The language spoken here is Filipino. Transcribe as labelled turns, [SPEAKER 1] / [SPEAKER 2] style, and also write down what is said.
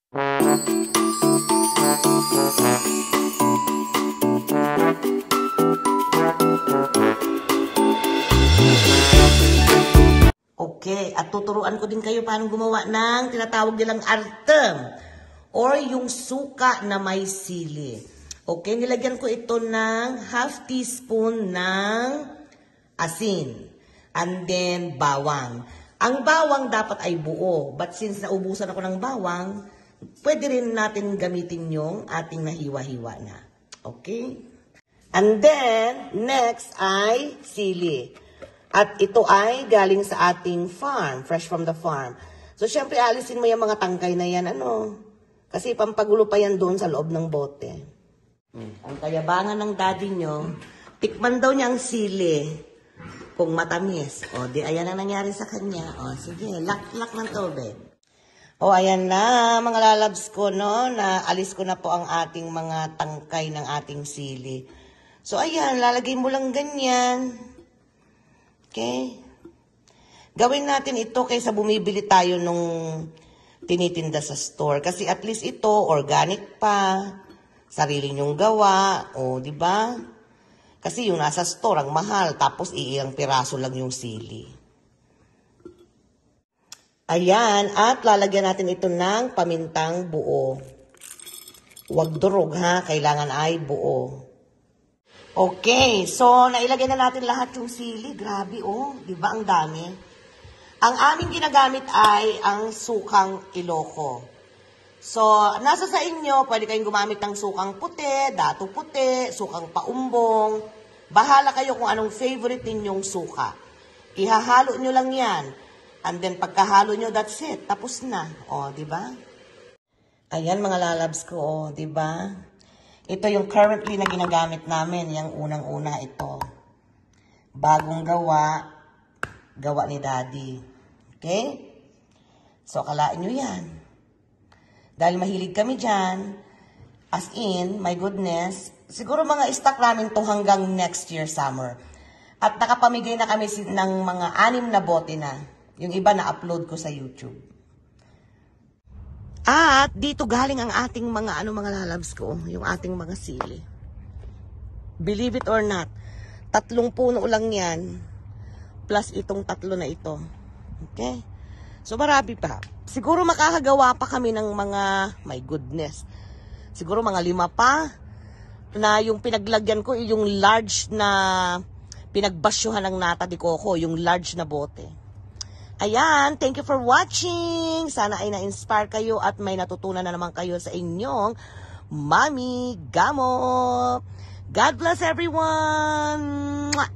[SPEAKER 1] Okay, at tuturuan ko din kayo paano gumawa ng tinatawag nilang artem or yung suka na may sili. Okay, nilagyan ko ito ng half teaspoon ng asin and then bawang. Ang bawang dapat ay buo, but since naubusan ako ng bawang, pwede rin natin gamitin yung ating nahiwa-hiwa na. Okay? And then, next ay sili. At ito ay galing sa ating farm, fresh from the farm. So, syempre, alisin mo yung mga tangkay na yan, Kasi pampagulo pa yan doon sa loob ng bote. Ang kayabangan ng daddy nyo, tikman daw niya ang sili kung matamis. O, di ayan ang nangyari sa kanya. O, sige, lak-lak ng tubig. O, ayan na, mga lalabs ko, Naalis ko na po ang ating mga tangkay ng ating sili. So, ayan, lalagay mo lang ganyan. Okay? Gawin natin ito kaysa bumibili tayo nung tinitinda sa store. Kasi at least ito, organic pa, sarili nyong gawa, di ba? Kasi yung nasa store, ang mahal, tapos iilang piraso lang yung sili. Ayan, at lalagyan natin ito ng pamintang buo. Huwag durog ha, kailangan ay buo. Okay, so nailagay na natin lahat yung sili. Grabe, di ba ang dami? Ang aming ginagamit ay ang sukang Iloko. So, nasa sa inyo, pwede kayong gumamit ng sukang puti, dato puti, sukang paumbong. Bahala kayo kung anong favorite ninyong suka. Ihahalo nyo lang yan. And then, pagkahalo nyo, that's it. Tapos na. Di ba? Ayan, mga lalabs ko, di ba? Ito yung currently na ginagamit namin, yung unang-una ito. Bagong gawa ni Daddy. Okay? So, akalain nyo yan. Dahil mahilig kami dyan, as in, my goodness, siguro mga stock namin to hanggang next year summer. At nakapamigay na kami ng mga 6 na bote na. Yung iba na-upload ko sa YouTube. At dito galing ang ating mga mga lalabs ko, yung ating mga sili. Believe it or not, 3 puno lang yan, plus itong 3 na ito. Okay? So marami pa. Siguro makakagawa pa kami ng mga, my goodness, siguro mga 5 pa, na yung pinaglagyan ko, yung large na pinagbasyuhan ng nata de coco, yung large na bote. Ayan, thank you for watching. Sana ay na-inspire kayo at may natutunan na naman kayo sa inyong Mami Gamo. God bless everyone! Mwah!